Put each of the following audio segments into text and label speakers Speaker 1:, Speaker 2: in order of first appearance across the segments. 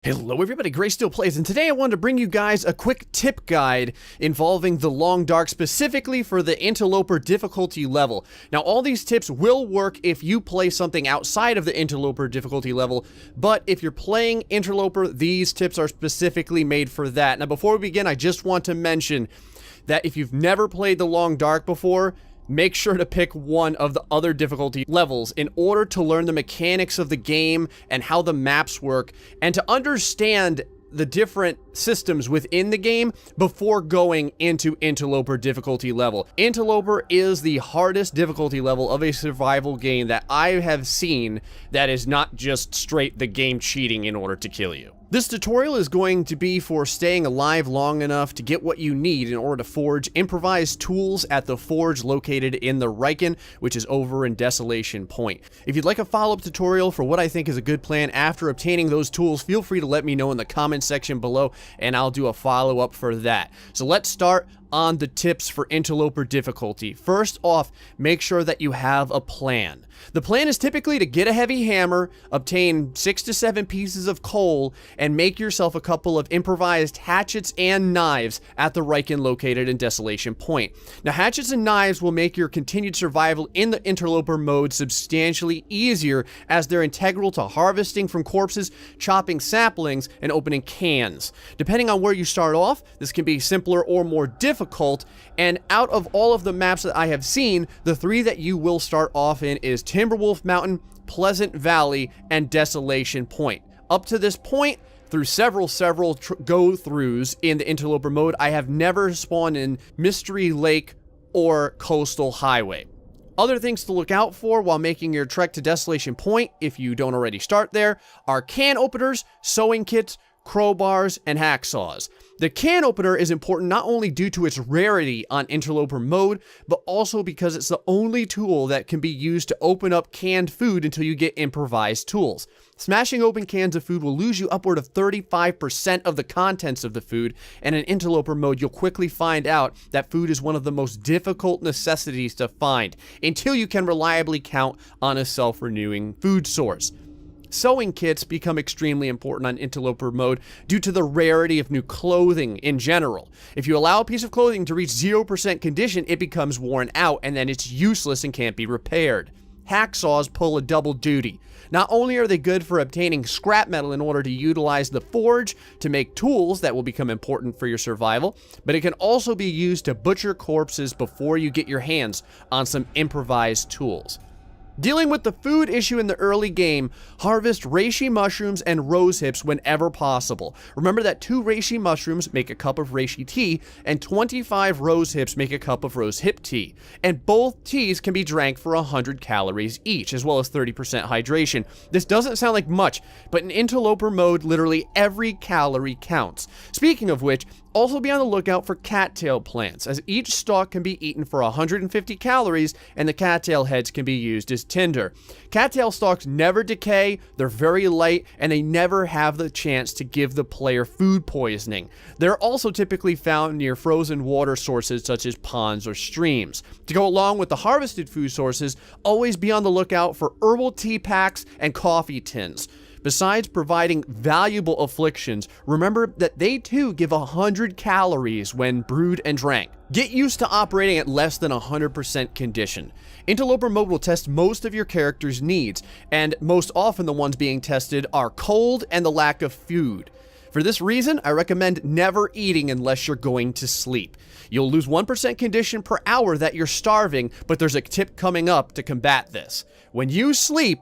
Speaker 1: Hello everybody, Gray Still Plays, and today I wanted to bring you guys a quick tip guide involving the Long Dark, specifically for the Interloper difficulty level. Now all these tips will work if you play something outside of the Interloper difficulty level, but if you're playing Interloper, these tips are specifically made for that. Now before we begin, I just want to mention that if you've never played the Long Dark before, make sure to pick one of the other difficulty levels in order to learn the mechanics of the game and how the maps work, and to understand the different systems within the game before going into Interloper difficulty level. Interloper is the hardest difficulty level of a survival game that I have seen that is not just straight the game cheating in order to kill you. This tutorial is going to be for staying alive long enough to get what you need in order to forge improvised tools at the forge located in the Riken, which is over in Desolation Point. If you'd like a follow-up tutorial for what I think is a good plan after obtaining those tools, feel free to let me know in the comment section below, and I'll do a follow-up for that. So let's start on the tips for Interloper difficulty. First off, make sure that you have a plan. The plan is typically to get a heavy hammer, obtain 6 to 7 pieces of coal, and make yourself a couple of improvised hatchets and knives at the Riken located in Desolation Point. Now, hatchets and knives will make your continued survival in the Interloper mode substantially easier, as they're integral to harvesting from corpses, chopping saplings, and opening cans. Depending on where you start off, this can be simpler or more difficult, and out of all of the maps that I have seen, the 3 that you will start off in is Timberwolf Mountain, Pleasant Valley, and Desolation Point. Up to this point, through several go-throughs in the Interloper mode, I have never spawned in Mystery Lake or Coastal Highway. Other things to look out for while making your trek to Desolation Point, if you don't already start there, are can openers, sewing kits, crowbars, and hacksaws. The can opener is important not only due to its rarity on Interloper mode, but also because it's the only tool that can be used to open up canned food until you get improvised tools. Smashing open cans of food will lose you upward of 35% of the contents of the food, and in Interloper mode you'll quickly find out that food is one of the most difficult necessities to find, until you can reliably count on a self-renewing food source. Sewing kits become extremely important on Interloper mode due to the rarity of new clothing in general. If you allow a piece of clothing to reach 0% condition, it becomes worn out, and then it's useless and can't be repaired. Hacksaws pull a double duty. Not only are they good for obtaining scrap metal in order to utilize the forge to make tools that will become important for your survival, but it can also be used to butcher corpses before you get your hands on some improvised tools. Dealing with the food issue in the early game, harvest reishi mushrooms and rose hips whenever possible. Remember that 2 reishi mushrooms make a cup of reishi tea, and 25 rose hips make a cup of rose hip tea. And both teas can be drank for 100 calories each, as well as 30% hydration. This doesn't sound like much, but in Interloper mode, literally every calorie counts. Speaking of which, also be on the lookout for cattail plants, as each stalk can be eaten for 150 calories, and the cattail heads can be used as tinder. Cattail stalks never decay, they're very light, and they never have the chance to give the player food poisoning. They're also typically found near frozen water sources such as ponds or streams. To go along with the harvested food sources, always be on the lookout for herbal tea packs and coffee tins. Besides providing valuable afflictions, remember that they too give 100 calories when brewed and drank. Get used to operating at less than 100% condition. Interloper mode will test most of your character's needs, and most often the ones being tested are cold and the lack of food. For this reason, I recommend never eating unless you're going to sleep. You'll lose 1% condition per hour that you're starving, but there's a tip coming up to combat this. When you sleep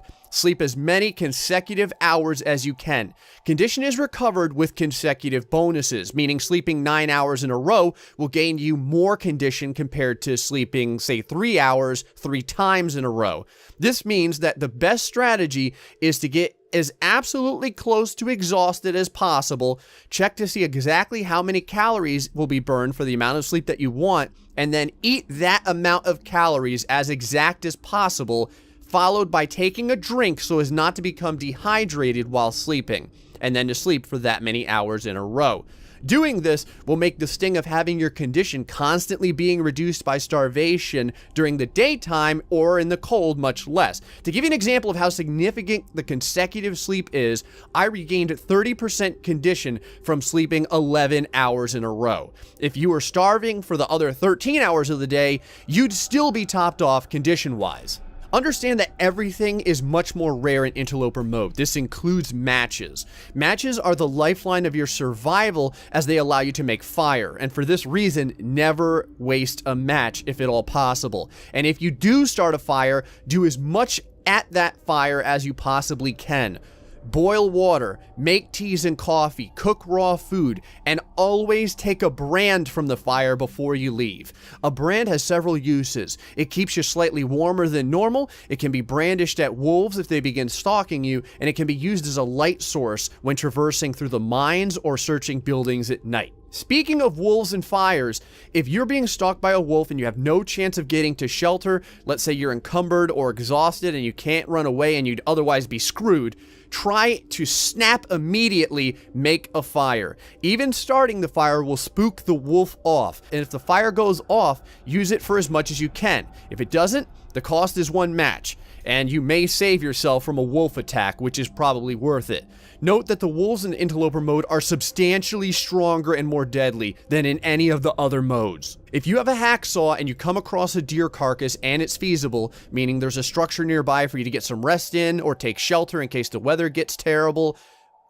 Speaker 1: as many consecutive hours as you can. Condition is recovered with consecutive bonuses, meaning sleeping 9 hours in a row will gain you more condition compared to sleeping, say, 3 hours 3 times in a row. This means that the best strategy is to get as absolutely close to exhausted as possible, check to see exactly how many calories will be burned for the amount of sleep that you want, and then eat that amount of calories as exact as possible, followed by taking a drink so as not to become dehydrated while sleeping, and then to sleep for that many hours in a row. Doing this will make the sting of having your condition constantly being reduced by starvation during the daytime or in the cold much less. To give you an example of how significant the consecutive sleep is, I regained 30% condition from sleeping 11 hours in a row. If you were starving for the other 13 hours of the day, you'd still be topped off condition-wise. Understand that everything is much more rare in Interloper mode. This includes matches. Matches are the lifeline of your survival as they allow you to make fire, and for this reason, never waste a match if at all possible. And if you do start a fire, do as much at that fire as you possibly can. Boil water, make teas and coffee, cook raw food, and always take a brand from the fire before you leave. A brand has several uses. It keeps you slightly warmer than normal, it can be brandished at wolves if they begin stalking you, and it can be used as a light source when traversing through the mines or searching buildings at night. Speaking of wolves and fires, if you're being stalked by a wolf and you have no chance of getting to shelter, let's say you're encumbered or exhausted and you can't run away and you'd otherwise be screwed, try to snap immediately, make a fire. Even starting the fire will spook the wolf off, and if the fire goes off, use it for as much as you can. If it doesn't, the cost is one match, and you may save yourself from a wolf attack, which is probably worth it. Note that the wolves in Interloper mode are substantially stronger and more deadly than in any of the other modes. If you have a hacksaw and you come across a deer carcass and it's feasible, meaning there's a structure nearby for you to get some rest in or take shelter in case the weather gets terrible,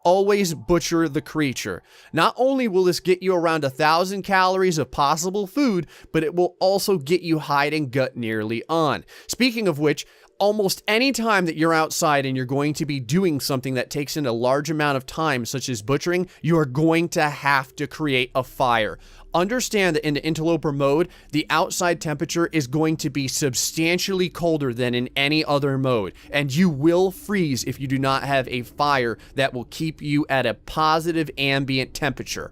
Speaker 1: always butcher the creature. Not only will this get you around 1,000 calories of possible food, but it will also get you hide and gut nearly on. Speaking of which, almost any time that you're outside and you're going to be doing something that takes in a large amount of time, such as butchering, you are going to have to create a fire. Understand that in the Interloper mode, the outside temperature is going to be substantially colder than in any other mode, and you will freeze if you do not have a fire that will keep you at a positive ambient temperature.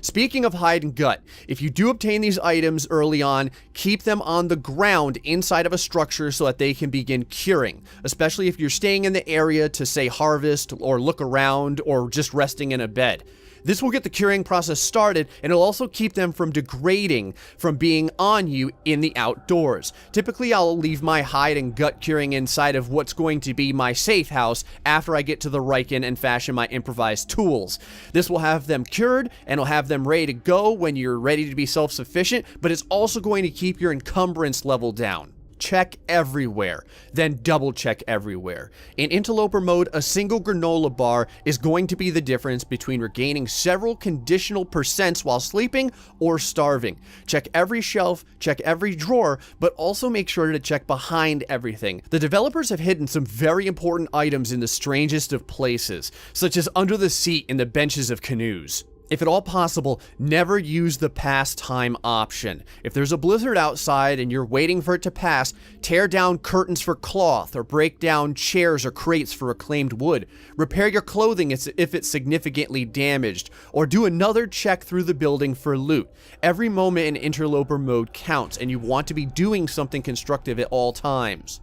Speaker 1: Speaking of hide and gut, if you do obtain these items early on, keep them on the ground inside of a structure so that they can begin curing, especially if you're staying in the area to, say, harvest or look around or just resting in a bed. This will get the curing process started, and it'll also keep them from degrading from being on you in the outdoors. Typically, I'll leave my hide and gut curing inside of what's going to be my safe house after I get to the Riken and fashion my improvised tools. This will have them cured, and it'll have them ready to go when you're ready to be self-sufficient, but it's also going to keep your encumbrance level down. Check everywhere, then double check everywhere. In Interloper mode, a single granola bar is going to be the difference between regaining several conditional percents while sleeping or starving. Check every shelf, check every drawer, but also make sure to check behind everything. The developers have hidden some very important items in the strangest of places, such as under the seat and the benches of canoes. If at all possible, never use the pass time option. If there's a blizzard outside and you're waiting for it to pass, tear down curtains for cloth or break down chairs or crates for reclaimed wood. Repair your clothing if it's significantly damaged, or do another check through the building for loot. Every moment in Interloper mode counts, and you want to be doing something constructive at all times.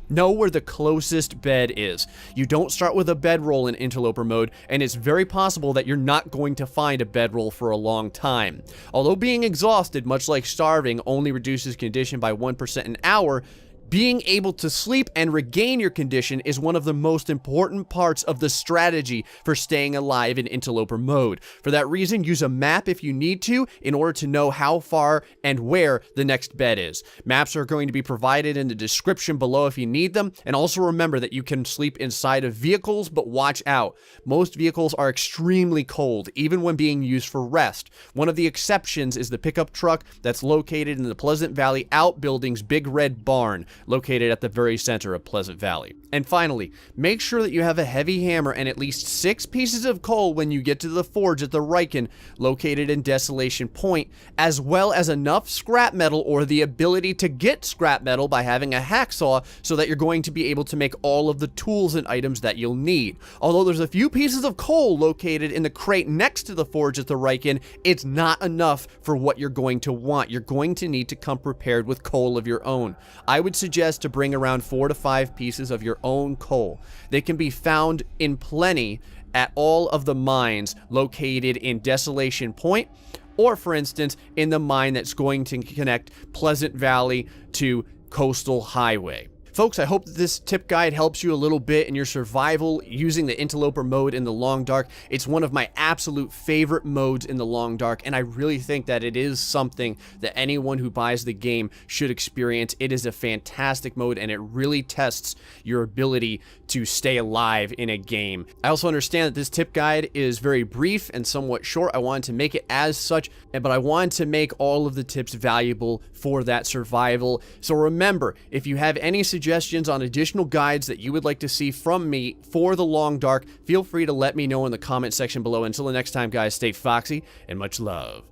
Speaker 1: Know where the closest bed is. You don't start with a bedroll in Interloper mode, and it's very possible that you're not going to find a bedroll for a long time. Although being exhausted, much like starving, only reduces condition by 1% an hour, being able to sleep and regain your condition is one of the most important parts of the strategy for staying alive in Interloper mode. For that reason, use a map if you need to in order to know how far and where the next bed is. Maps are going to be provided in the description below if you need them, and also remember that you can sleep inside of vehicles, but watch out. Most vehicles are extremely cold, even when being used for rest. One of the exceptions is the pickup truck that's located in the Pleasant Valley Outbuildings Big Red Barn, located at the very center of Pleasant Valley. And finally, make sure that you have a heavy hammer and at least 6 pieces of coal when you get to the forge at the Riken, located in Desolation Point, as well as enough scrap metal or the ability to get scrap metal by having a hacksaw so that you're going to be able to make all of the tools and items that you'll need. Although there's a few pieces of coal located in the crate next to the forge at the Riken, it's not enough for what you're going to want. You're going to need to come prepared with coal of your own. I would suggest to bring around 4 to 5 pieces of your own coal. They can be found in plenty at all of the mines located in Desolation Point, or for instance, in the mine that's going to connect Pleasant Valley to Coastal Highway. Folks, I hope that this tip guide helps you a little bit in your survival using the Interloper mode in the Long Dark. It's one of my absolute favorite modes in the Long Dark, and I really think that it is something that anyone who buys the game should experience. It is a fantastic mode, and it really tests your ability to stay alive in a game. I also understand that this tip guide is very brief and somewhat short. I wanted to make it as such, but I wanted to make all of the tips valuable for that survival. So remember, if you have any suggestions on additional guides that you would like to see from me for the Long Dark, feel free to let me know in the comment section below. Until the next time, guys, stay foxy and much love.